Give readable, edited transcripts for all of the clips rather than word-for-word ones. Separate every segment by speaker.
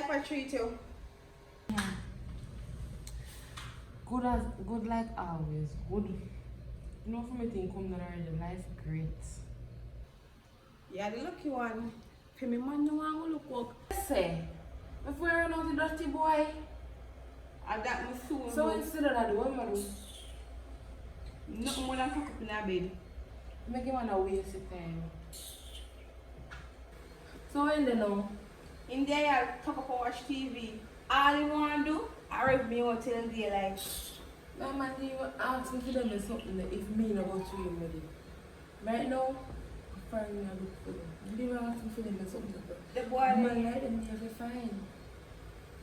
Speaker 1: life I treat you.
Speaker 2: Good like always. Good. You know, for me, think come down already. Life great.
Speaker 1: Yeah, the lucky one. For me, man, you want to look work.
Speaker 2: Say, if we run out the dirty boy,
Speaker 1: I got me soon.
Speaker 2: so instead of that, what am I doing?
Speaker 1: Nothing more than cook up in a bed.
Speaker 2: Make him wanna waste the time. So in there now,
Speaker 1: In there, I talk up and watch TV. All you want to do, I read me out till the like.
Speaker 2: my man even ask me for them or something that if me not go to him with it. Right now, I find me a look for them. You didn't ask me for them or something.
Speaker 1: The boy,
Speaker 2: Man like them never fine.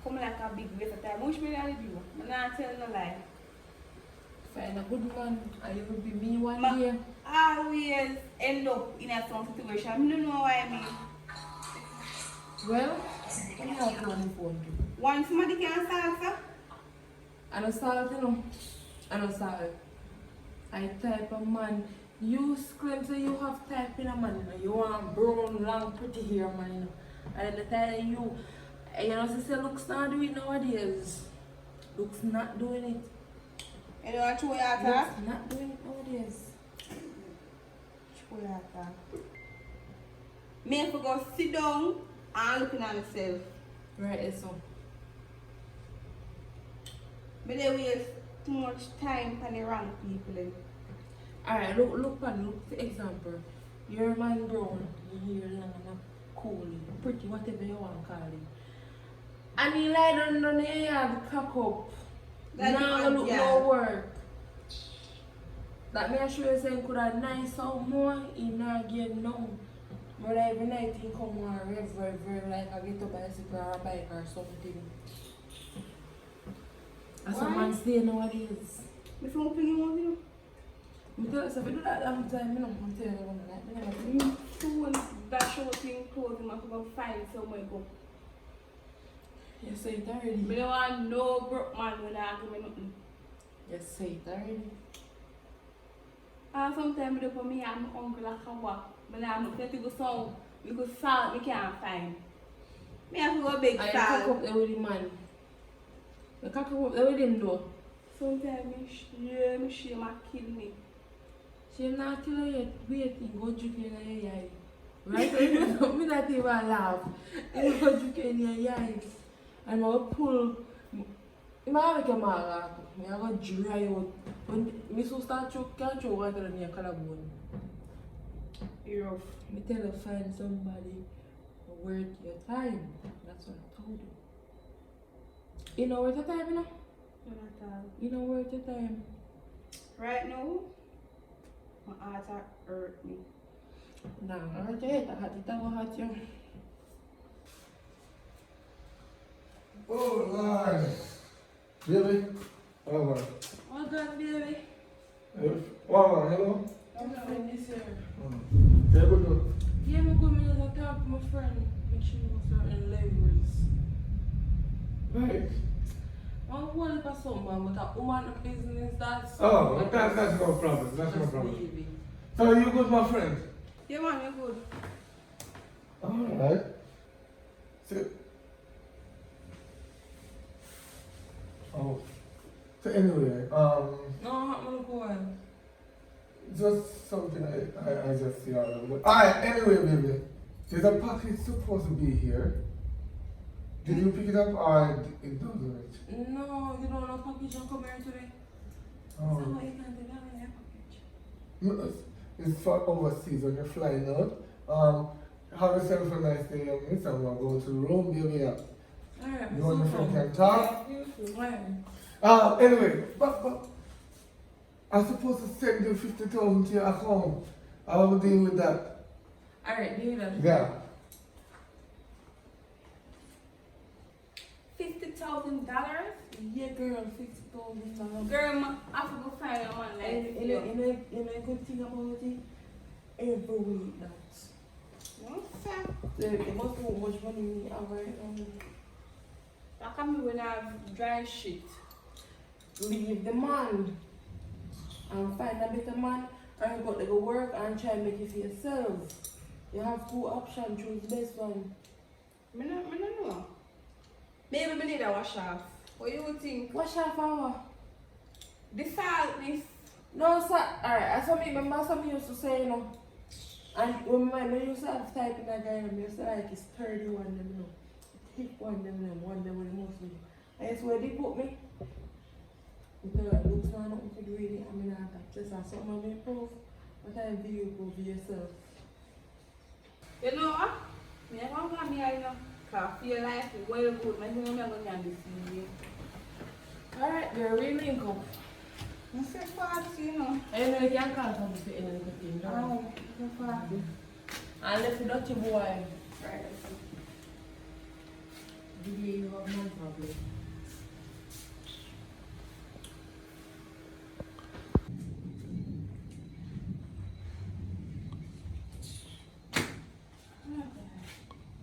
Speaker 1: come like a big waste of time. Which me I do? I'm not telling no lie.
Speaker 2: Find a good man and you will be me one
Speaker 1: Ma-
Speaker 2: day.
Speaker 1: Always end up in a some situation. I don't know what I mean.
Speaker 2: Well, let me have one phone too.
Speaker 1: One somebody can answer.
Speaker 2: I don't solve, you know. I don't solve. I type a man. You claim so you have type in a man, you know. You want brown, long, pretty hair, man, you know. And at the time you know, say looks not doing it nowadays. Looks not doing it.
Speaker 1: You know what you are
Speaker 2: Looks not doing it nowadays.
Speaker 1: Me have to go sit down and looking at myself.
Speaker 2: Right, so.
Speaker 1: But they waste too much time on the wrong people.
Speaker 2: Alright, look for example. Your man brown, your hair long and cool, pretty, whatever you want to call it. And he lie down the yard, cock up. Now look no work. That me assure you say he could have nice out more, he not get no. But every night he come and rev like I get a bicycle or a bike or something. That's a man stay nowadays.
Speaker 1: If you want to you want
Speaker 2: I tell you, if you do that long time, I don't tell you like
Speaker 1: to soon that show thing clothes you must go find somewhere go.
Speaker 2: You say it already.
Speaker 1: But don't want no broke man when I give me nothing.
Speaker 2: You say it already.
Speaker 1: And sometimes I do for me and my uncle like a walk. But I'm not going to go song because salt I can't find. Me have to go big
Speaker 2: I
Speaker 1: salt.
Speaker 2: cock up there with the man. I cock up there with him though.
Speaker 1: Sometimes me shame kill me.
Speaker 2: She not kill you yet. Waiting, go juke in your eye. Right? Me not even laugh. You go juke in your eye. And I will pull. I make a mara. I go dry out. When I start choke, can't choke water on your collarbone.
Speaker 1: You're rough.
Speaker 2: I tell you, find somebody worth your time. That's what I told you. You know worth your time, you know?
Speaker 1: Not at all.
Speaker 2: You know worth your time.
Speaker 1: Right now, my heart hurt me.
Speaker 2: Nah, I hurt your head. I had to hurt you.
Speaker 3: Oh, Lord. Baby? Oh, God.
Speaker 2: Oh God, baby.
Speaker 3: Oh, hello?
Speaker 2: I'm not friend this year.
Speaker 3: Yeah, good look.
Speaker 2: Yeah, I'm going to talk to my friend. Make sure you go certain levels.
Speaker 3: Right.
Speaker 2: I'm worried about something, but a woman business, that's...
Speaker 3: Oh, that's no problem. That's no problem.
Speaker 2: Baby.
Speaker 3: So, you good, my friend?
Speaker 1: Yeah, man, you're good.
Speaker 3: Alright. So, so anyway,
Speaker 2: No, I'm going to go on.
Speaker 3: just something I just see all over. Alright, anyway, baby. There's a package supposed to be here. Did you pick it up or it doesn't?
Speaker 2: No, you don't know package will come here today.
Speaker 3: Oh.
Speaker 2: So what you can do now in your package?
Speaker 3: No, it's for overseas when you're flying out. Have yourself a nice day, young miss, and we'll go to Rome, baby.
Speaker 2: Alright,
Speaker 3: You and your friend can talk?
Speaker 2: Why?
Speaker 3: Anyway, but I'm supposed to send you 50,000 to your account. I will deal with that.
Speaker 2: Alright, do that.
Speaker 3: Yeah.
Speaker 1: $50,000?
Speaker 2: Yeah, girl, $50,000.
Speaker 1: Girl, I have to go find a man like
Speaker 2: And
Speaker 1: you.
Speaker 2: you know a good thing about it? Every week that.
Speaker 1: What's that?
Speaker 2: There must be much money in the right
Speaker 1: How come you when I have dry shit?
Speaker 2: leave the man and find a better man, or you got to go work and try and make it for yourself. You have two options, choose the best one.
Speaker 1: I don't know. Maybe we need a wash off. What you think?
Speaker 2: Wash off our.
Speaker 1: The salt, this.
Speaker 2: No, sir. Alright, as some remember some used to say, you know. And when I used to have type in that guy, I used to like it's 31 them, you know. Thick one them, one them with the most. And it's where they put me. Because it looks not nothing to do with it. I mean, I have just have something on me proof. But I view go for yourself.
Speaker 1: You know what? I don't want me, you know. Because I feel like it's well good. I think I'm going to be seeing.
Speaker 2: Alright, they're really cool.
Speaker 1: I'm so fast, you know.
Speaker 2: I know you can't call from the end of the thing,
Speaker 1: Oh, so fast.
Speaker 2: unless you dirty boy.
Speaker 1: Right.
Speaker 2: Did you have no problem?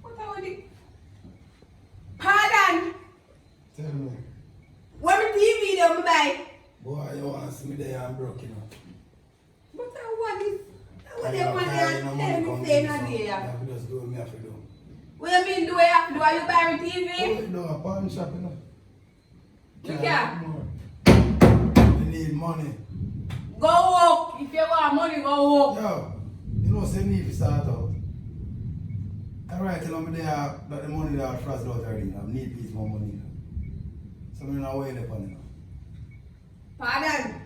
Speaker 1: What are we? Pardon?
Speaker 3: Tell me.
Speaker 1: What the TV don't buy?
Speaker 3: Boy, you want to see me there and broke, you know.
Speaker 1: What I want is. What
Speaker 3: I
Speaker 1: they want to tell me saying on here?
Speaker 3: have to just do what me have to do.
Speaker 1: What you mean do I have to do? Are you buying TV?
Speaker 3: Oh, no, a pawn shop, you know.
Speaker 1: You
Speaker 3: Can't
Speaker 1: can.
Speaker 3: get more. You need money.
Speaker 1: Go walk. If you want money, go walk.
Speaker 3: Yo, you know, say need to start out. Alright, tell me there that the money that I frazzled out already. I need piece more money. You know. So I'm not waiting upon it.
Speaker 1: Pardon?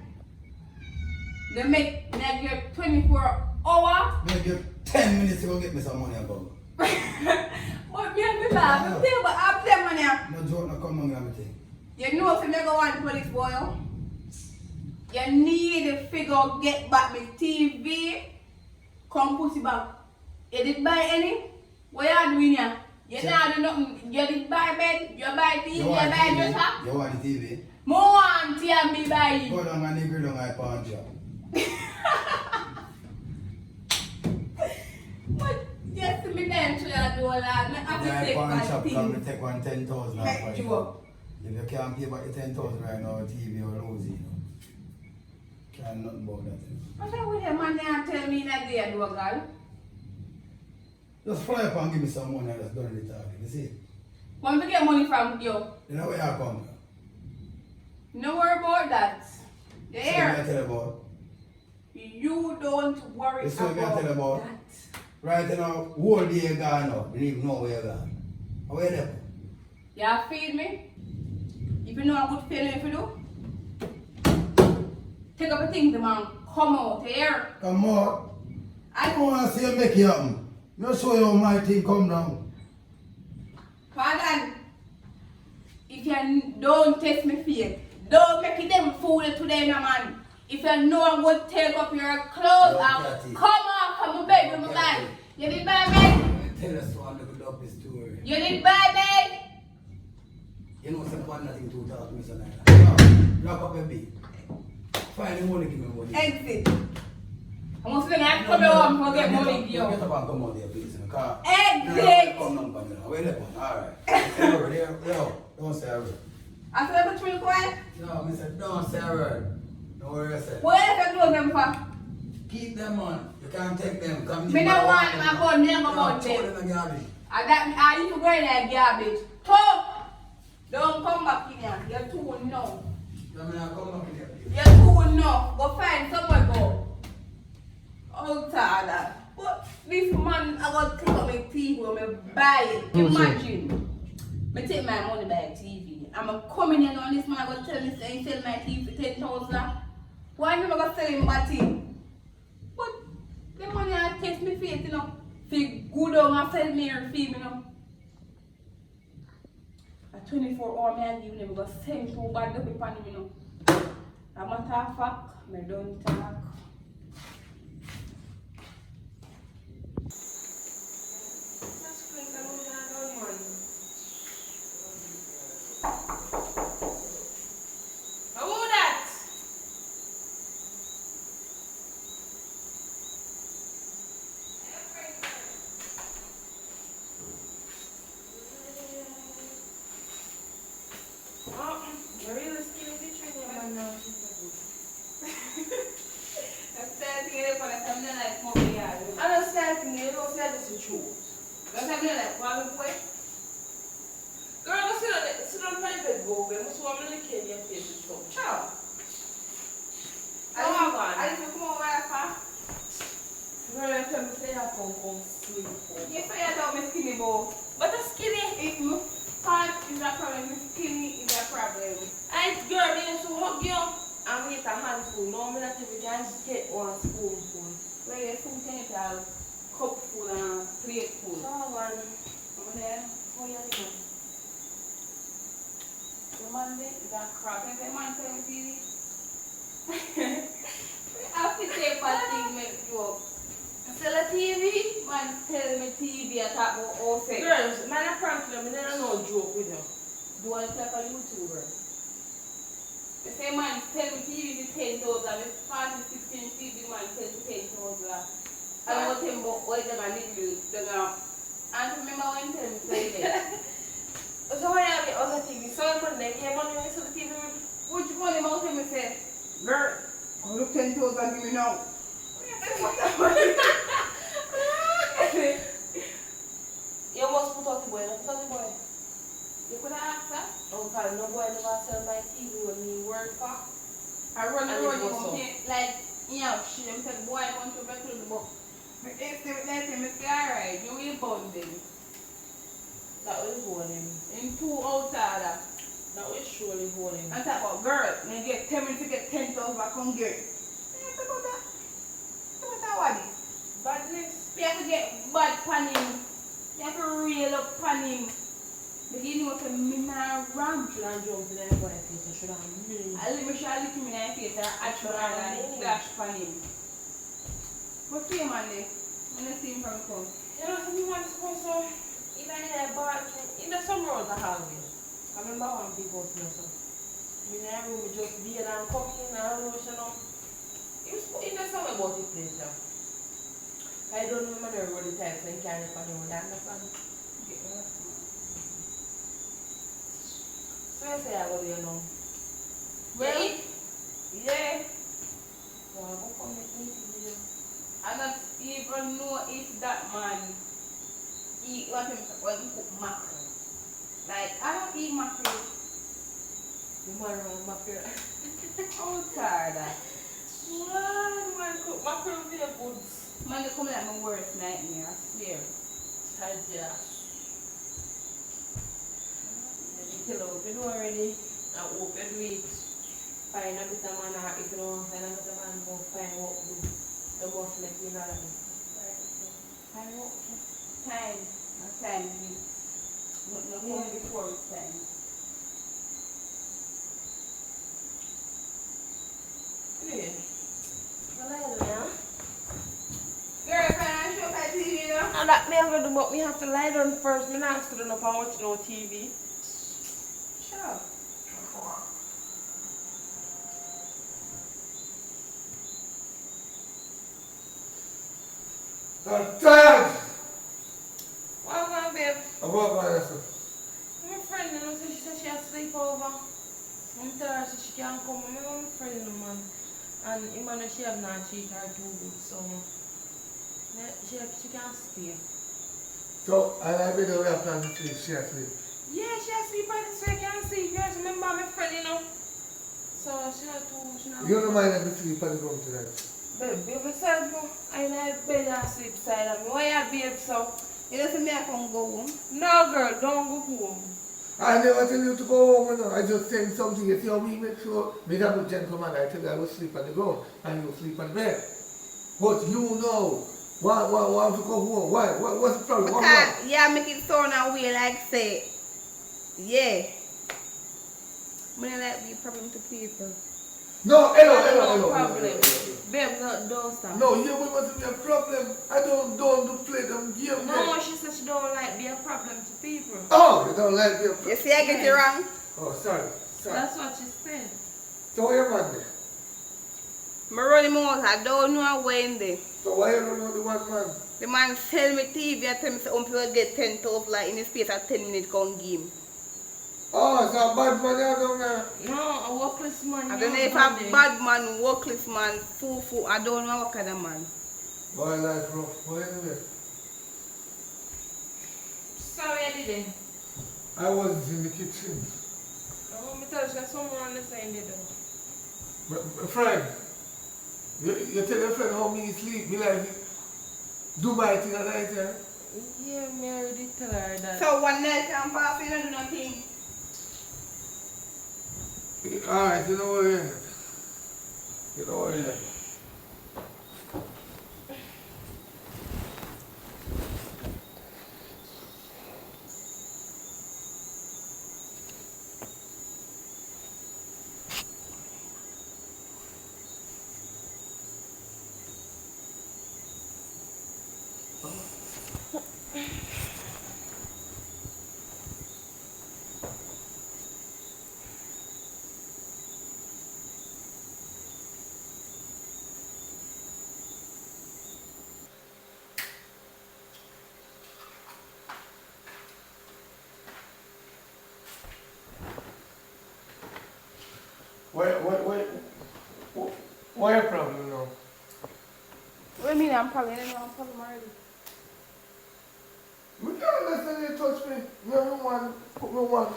Speaker 1: They make you 24 hours.
Speaker 3: Maybe you 10 minutes to go get me some money about.
Speaker 1: What me and me laugh? You think about up them money?
Speaker 3: No joke, no come on me everything.
Speaker 1: You know if you never want police boy, you need to figure out get back my TV. Come put it back. You did buy any? What you doing here? You not do nothing. You did buy bed, you buy TV, you buy dresser.
Speaker 3: You want the TV?
Speaker 1: More want to and me buy it.
Speaker 3: Go down and nigger down my pawn shop.
Speaker 1: But yes, me then to do all that. I have to
Speaker 3: Yeah,
Speaker 1: take
Speaker 3: pawn
Speaker 1: my
Speaker 3: shop
Speaker 1: thing.
Speaker 3: come to take one 10,000 off
Speaker 1: Make
Speaker 3: right
Speaker 1: you
Speaker 3: now.
Speaker 1: up.
Speaker 3: If you can't pay back the 10,000 right now, TV or lose it, you know. Can't nothing about that.
Speaker 1: I said, what the man there tell me that they do a girl?
Speaker 3: Just fly up and give me some money and just done the talking, you see?
Speaker 1: Want to get money from you?
Speaker 3: You know where I come from?
Speaker 1: No worry about that.
Speaker 3: So what I
Speaker 1: There.
Speaker 3: tell you about?
Speaker 1: You don't worry
Speaker 3: This is what I tell you
Speaker 1: about
Speaker 3: about.
Speaker 1: that.
Speaker 3: Right now, whole day gone now. You don't even know where you're gone. Where you there?
Speaker 1: You feed me? If you know a good feeling if you do, take up a thing, the man. Come out here.
Speaker 3: Come on. I
Speaker 1: I
Speaker 3: don't want to see you make it happen. You show you how my thing come down.
Speaker 1: pardon. If you don't test me faith, don't make it them fool today, no man. If you know I'm going to take up your clothes and come off from my bed with my bag. You did buy bed?
Speaker 3: Tell us one look up his story.
Speaker 1: You did buy bed?
Speaker 3: You know something nothing to talk to me so like lock up your bed. Find the money, give me money.
Speaker 1: Exit. I must think I come home and get money give
Speaker 3: Get
Speaker 1: you.
Speaker 3: up and come out there, please.
Speaker 1: Exit.
Speaker 3: Come on, come on. Wait up. Alright. Yo, don't say a word.
Speaker 1: I said, "What's really quiet?
Speaker 3: No, I said, don't say a word. Don't worry, I said.
Speaker 1: What if I close them for?
Speaker 3: Keep them on. You can't take them. Come
Speaker 1: Me no want my phone, me no want
Speaker 3: Throw
Speaker 1: them.
Speaker 3: them in the garbage.
Speaker 1: I used to go in that garbage. Talk! Don't come back in here. You're too no.
Speaker 3: I mean, I'll come up in here, please.
Speaker 1: You're too no. Go find somewhere go. Outside that. But this man, I got to take up my TV when I buy it. Imagine. I take my money buy TV. I'm coming here on this man, I got to tell me say he sell my TV for 10,000. Why am I going to sell him my TV? But the money I test me faith, you know. Feel good on my sell me or feel, you know. At 24 hours, I give them because same too bad up upon him, you know. I'm a talk fact, I don't talk. I want that.
Speaker 2: You're really skinny picture man now.
Speaker 1: I'm starting it for the family like movie.
Speaker 2: I don't stand for you, don't say this is true.
Speaker 1: Don't have me like one way.
Speaker 2: Girl, go sit on it. go away. I'm so I'm licking your face with some chow.
Speaker 1: I just come over here.
Speaker 2: Girl, I tell me say I come sleep.
Speaker 1: Yes, I don't miss skinny boy.
Speaker 2: But the skinny.
Speaker 1: If my fat is a problem, my skinny is a problem.
Speaker 2: I girl, they used to hug you and we eat a handful. No, I'm not even can just get one spoonful.
Speaker 1: Well, you soon can eat a cup full and a plate full.
Speaker 2: So one.
Speaker 1: Over there.
Speaker 2: Oh yeah, you know.
Speaker 1: The Monday is a crap. Can I say man tell me TV? I have to take my thing make joke. Sell a TV? Man tell me TV I talk about all sex.
Speaker 2: Girls, man, I prank them. I never know a joke with them.
Speaker 1: Do you want to like a YouTuber? The same man tell me TV is 10,000. It's 40, 16 TV man tell me 10,000. I don't tell him about what they're going to do. And remember when you tell me say that?
Speaker 2: So why have the other TV? So I'm going to get money when you saw the TV.
Speaker 1: Which one am I tell me say? Girl, I look 10,000 give me now.
Speaker 2: You must put out the boy. Put out the boy.
Speaker 1: You could have asked her.
Speaker 2: Oh, God, no boy never sell my TV when me work for.
Speaker 1: I run the
Speaker 2: And
Speaker 1: road,
Speaker 2: it
Speaker 1: you
Speaker 2: goes
Speaker 1: come here, like, she them said, boy, I want to back to the book. But if they let him say, alright, you will bond them.
Speaker 2: That will hold him.
Speaker 1: In 2 outside.
Speaker 2: That will surely hold him.
Speaker 1: And talk about, girl, you get 10 minutes to get 10,000 back on girl. Talk about that. Talk about that what is.
Speaker 2: Badness.
Speaker 1: You have to get bad pan him. You have to reel up pan him. But you know what I mean, I ram.
Speaker 2: Should I jump in that boy face? I should have really.
Speaker 1: I let me show you in my face and actually and dash pan him. What's your man there? When I see him from home.
Speaker 2: You know, some people supposed to either in a bathroom, in the summer or the hallway. I remember one people say so. In that room, we just be there and come in and rush, you know. It was in the summer about the place, yeah. I don't remember the road the time, so you can't find the road, understand? So I say I go there now.
Speaker 1: Well, yeah.
Speaker 2: So I go come with me to video.
Speaker 1: I don't even know if that man eat what him cook mackerel. Like, I don't eat mackerel.
Speaker 2: You want to run mackerel?
Speaker 1: Oh, tired.
Speaker 2: What? Man, cook mackerel for your goods.
Speaker 1: Man, they come like my worst nightmare, I swear.
Speaker 2: Yeah. You tell open already. I open it. Find a bit of man, if you don't find a bit of man, go find what to do. The most like you know.
Speaker 1: Time what? Time. Time. No come before time.
Speaker 2: Yeah. Well, I don't know.
Speaker 1: Girl, can I show my TV now?
Speaker 2: And that me I'm gonna do, but we have to lie down first. Me not stood up and watch no TV.
Speaker 1: Sure.
Speaker 3: I'm tired.
Speaker 2: Well, go babe.
Speaker 3: I walk by yourself.
Speaker 2: My friend, you know, she said she has sleepover. I'm telling her so she can't come. My friend, man. And even though she have not treat her too good, so she can't stay.
Speaker 3: So, and I better we are planning to sleep, she has sleep.
Speaker 2: Yeah, she has sleep party, so I can't sleep. You guys remember my friend, you know? So she not too, she not.
Speaker 3: You don't mind if we sleep at the room tonight?
Speaker 2: Babe, yourself, no. I like bed and sleep side of me. Why you babe, so?
Speaker 1: You don't see me I can go home.
Speaker 2: No, girl, don't go home.
Speaker 3: I never tell you to go home, you know. I just saying something. You see how we make sure, me that a gentleman, I tell you I will sleep on the ground and you sleep on the bed. But you know, why to go home? Why? What's the problem?
Speaker 1: Because, yeah, make it sound a way like say, yeah. I don't like be a problem to people.
Speaker 3: No, hello.
Speaker 2: No problem. Babe, don't stop.
Speaker 3: No, you must be a problem. I don't play them games.
Speaker 2: No, she said she don't like be a problem to people.
Speaker 3: Oh, you don't like me a problem.
Speaker 1: You see, I get it wrong.
Speaker 3: Oh, sorry.
Speaker 2: That's what she said.
Speaker 3: So where man there?
Speaker 1: I run him out, I don't know when there.
Speaker 3: So why you don't know the one man?
Speaker 1: The man sell me TV and tell me some people get 10,000 like in the space of 10 minutes come give him.
Speaker 3: Oh, it's a bad man you don't know.
Speaker 2: No, a workless man.
Speaker 1: I don't know if a bad man, workless man, fool, I don't know what kind of man.
Speaker 3: Boy, life rough. But anyway,
Speaker 2: Sorry, I didn't.
Speaker 3: I was in the kitchen.
Speaker 2: want me to tell you that someone on the side there though.
Speaker 3: My friend, you tell your friend how me sleep, me like do my thing at night, yeah?
Speaker 2: Yeah, me already tell her that.
Speaker 1: So one night I'm passing and do nothing.
Speaker 3: Alright, you know what, yeah. You know what, yeah. Why your problem now?
Speaker 1: What do you mean I'm probably already?
Speaker 3: We can't listen you touch me. No woman, put me one.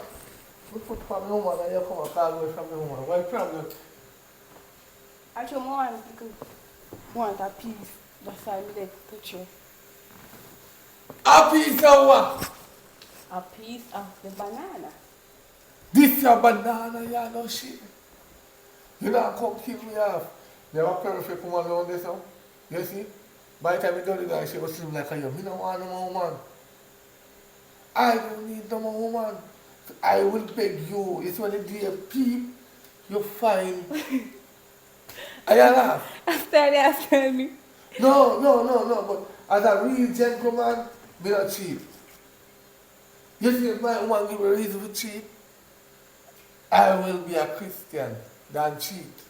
Speaker 3: We put from no one and you come and call away from the woman. Why your problem?
Speaker 1: Actually, want a piece. That's why I made a picture.
Speaker 3: A piece of what?
Speaker 1: A piece of the banana.
Speaker 3: This your banana, you know shit. You don't come kill me off. You have a perfect woman around this now. You see? By the time you do the guy, she will seem like a you. Me don't want no more woman. I don't need no more woman. I will beg you. It's when the day peep, you find. Are you laugh?
Speaker 1: After that, tell me.
Speaker 3: No. But as a real gentleman, me not cheap. You see, if my woman give a reason for cheap, I will be a Christian than cheat.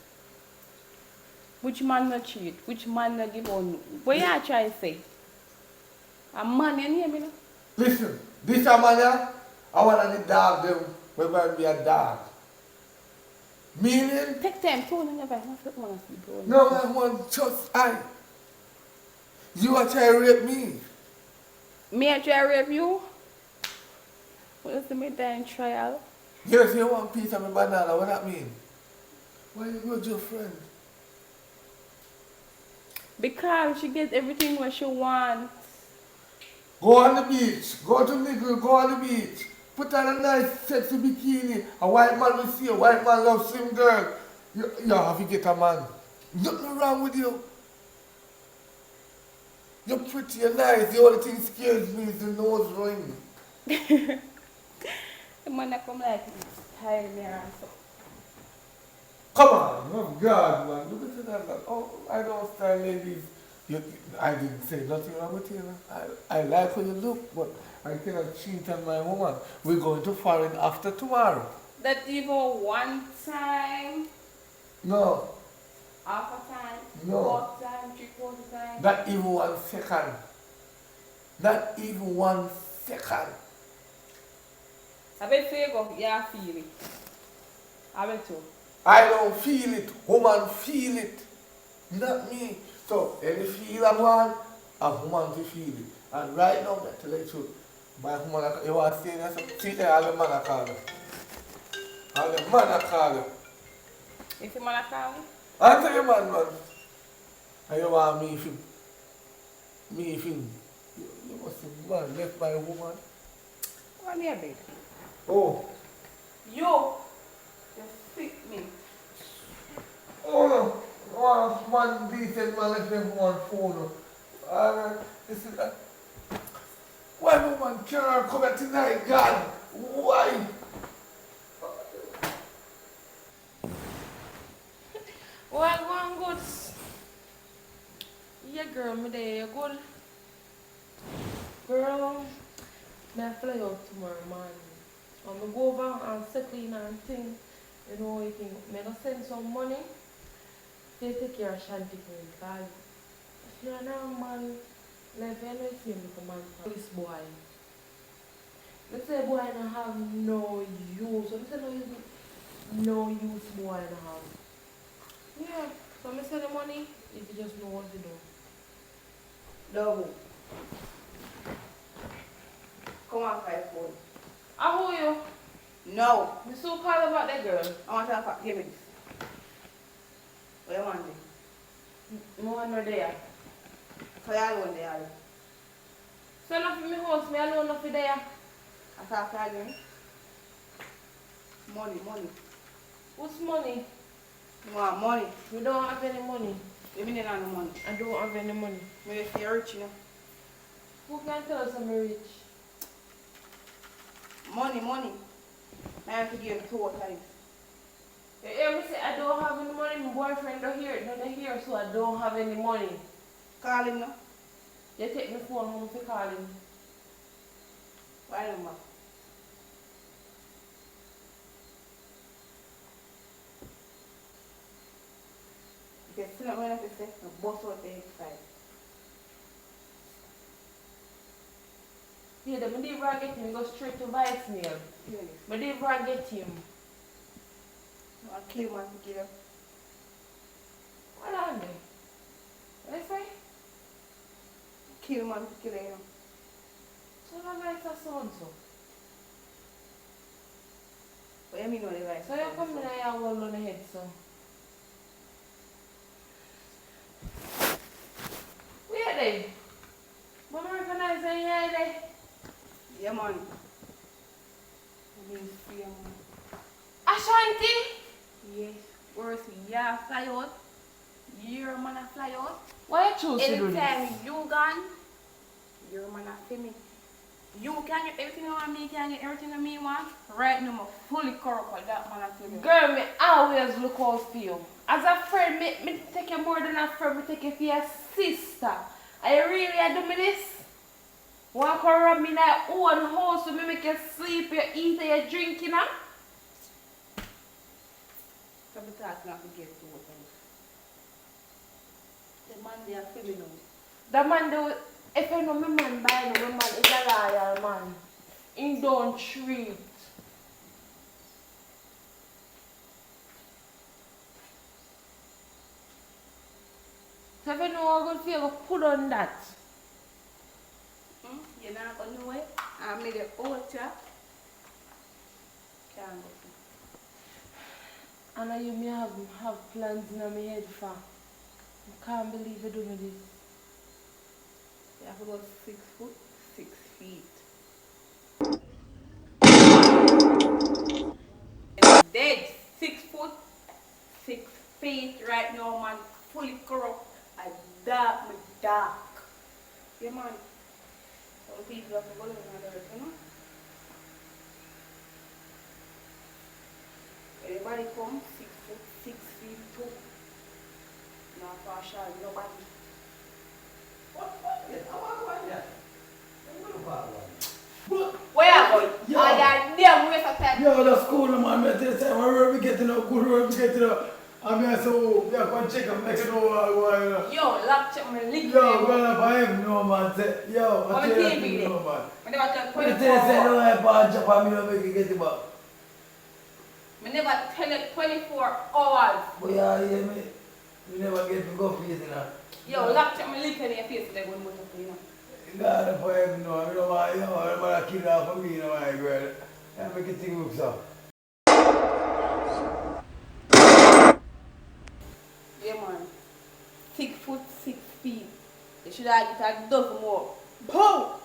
Speaker 1: Which man not cheat? Which man not give on? What you are trying to say? A man in here, me no?
Speaker 3: Listen, this a man here, I want the dog them, we're going to be a dog. Meaning,
Speaker 1: Take time, phone in your bag. I want to see, bro.
Speaker 3: no man want just I. You are trying to rape me.
Speaker 1: Me I try to rape you? What is the midnight trial?
Speaker 3: Yes, you want piece of my banana, what that mean? Why you go to your friend?
Speaker 1: Because she gets everything what she wants.
Speaker 3: Go on the beach, go to Nigel, go on the beach. Put on a nice sexy bikini. A white man will see a white man loves swim girl. You have to get a man. Nothing wrong with you. You're pretty, you're nice. The only thing scares me is the nose ring.
Speaker 1: The man that come like tie me around so.
Speaker 3: Come on, oh God, man. Look at that. Man. Oh, I don't stand ladies. I didn't say nothing wrong with you. I like how you look, but I cannot cheat on my woman. We're going to foreign after tomorrow.
Speaker 1: That even one time,
Speaker 3: No,
Speaker 1: half a time,
Speaker 3: No.
Speaker 1: quarter time, three-quarter time.
Speaker 3: not even 1 second. Not even 1 second.
Speaker 1: I bet you go, yeah, feel it. I bet you.
Speaker 3: I don't feel it. Woman feel it. Not me. So, any feel a man, a woman to feel it. And right now, I tell you the truth. My woman, you want to say that? See there, all the man are calling. All the man are calling.
Speaker 1: Is the man a call?
Speaker 3: I tell you, man. And you want me if you must be man, left by a woman.
Speaker 1: Come here, babe.
Speaker 3: Oh.
Speaker 1: You sick me.
Speaker 3: Oh no. Oh, man, decent man, left them one phone. This is why woman can't come back tonight, God? Why?
Speaker 2: Well, one good. Yeah, girl, me there, you good? Girl, me I fly out tomorrow morning. I'm going to go over and settle in and thing. You know, you think, I'm going to send some money. They take care of Shanti for me, because she and her man, like, when I see him with a man, this boy. Let's say boy don't have no use. Let's say no use boy don't have. Yeah, so I send the money if you just know what to do.
Speaker 1: Double. Come on, 5 phone.
Speaker 2: I owe you.
Speaker 1: No.
Speaker 2: Me so call about that girl.
Speaker 1: I want to talk. Give me this. What you want to
Speaker 2: No one no there.
Speaker 1: So you alone there.
Speaker 2: So not for me house, me alone not for there.
Speaker 1: I talk again. Money.
Speaker 2: What's money?
Speaker 1: You want money?
Speaker 2: We don't have any money.
Speaker 1: You mean you don't have money?
Speaker 2: I don't have any money.
Speaker 1: Maybe if you're rich, you know.
Speaker 2: Who can tell us I'm rich?
Speaker 1: Money. I have to give you 2 times.
Speaker 2: You hear me say I don't have any money, my boyfriend don't hear it, none here, so I don't have any money.
Speaker 1: Call him now.
Speaker 2: You take my phone home to call him.
Speaker 1: Why number? If you still not going to say, the boss out the X5.
Speaker 2: Yeah, the didn't even get him, go straight to voicemail.
Speaker 1: Really?
Speaker 2: But didn't even get him.
Speaker 1: I'll kill man to kill him.
Speaker 2: What on there? What I say?
Speaker 1: Kill man to kill him.
Speaker 2: So not like that so and so.
Speaker 1: But you mean know the right.
Speaker 2: So you come in and you hold on the head, so. Where they? Mama recognize that you are there?
Speaker 1: Yeah man. I mean free man.
Speaker 2: Ashanti?
Speaker 1: Yes. Where's me? Yeah, fly out. Your man a fly out.
Speaker 2: Why you choose to do this?
Speaker 1: Anytime you gone, your man a feel me. You can get everything you want, me can get everything you me want. Right now, I'm fully corrupt with that man a feel me.
Speaker 2: Girl, me always look out for you. As a friend, me take you more than a friend, me take you for your sister. Are you really a do me this? Want to rob me in that own house so me make you sleep, you eat, and you drink, you know?
Speaker 1: So I'm talking not to get to what the man they are feeling now.
Speaker 2: The man do, if you know my man by now, my man is a loyal man. He don't treat. So if you know how good feel, put on that.
Speaker 1: You're not going to know it. I made an old chap. Can't go.
Speaker 2: I know you may have plans in my head for. I can't believe you do me this.
Speaker 1: You have to go 6 foot, 6 feet. And dead 6 foot, 6 feet right now, man. Fully corrupt. I dark. Yeah, man. Some people have to go in the earth, you know. Everybody come 6 foot, 6 feet, 2. Not partial, nobody. Where are you going?
Speaker 3: Yo.
Speaker 1: Oh, yeah, damn waste of time.
Speaker 3: Yo, that's cool, man. I tell you, where we getting up, good where we getting up. I mean, so we are going to check and make it over.
Speaker 1: Yo, lock check my lick.
Speaker 3: Yo, well, I have no man. Yo,
Speaker 1: I'm
Speaker 3: I
Speaker 1: a
Speaker 3: tell
Speaker 1: TV
Speaker 3: you,
Speaker 1: there.
Speaker 3: no man.
Speaker 1: I never tell
Speaker 3: I
Speaker 1: 24
Speaker 3: tell you, say, no,
Speaker 1: hours.
Speaker 3: I have a job, I don't make it get back.
Speaker 1: I never tell you 24 hours.
Speaker 3: But yeah, you hear me? You never get to go for it, you know.
Speaker 1: Yo, lock check my lick in your face like one more time, you know.
Speaker 3: God, for him, no, I don't want, you know, I don't want to kill her for me, you know, my girl. I make it think look so.
Speaker 1: Yeah, man. 6 foot, 6 feet. You should have get a dozen more. Boom!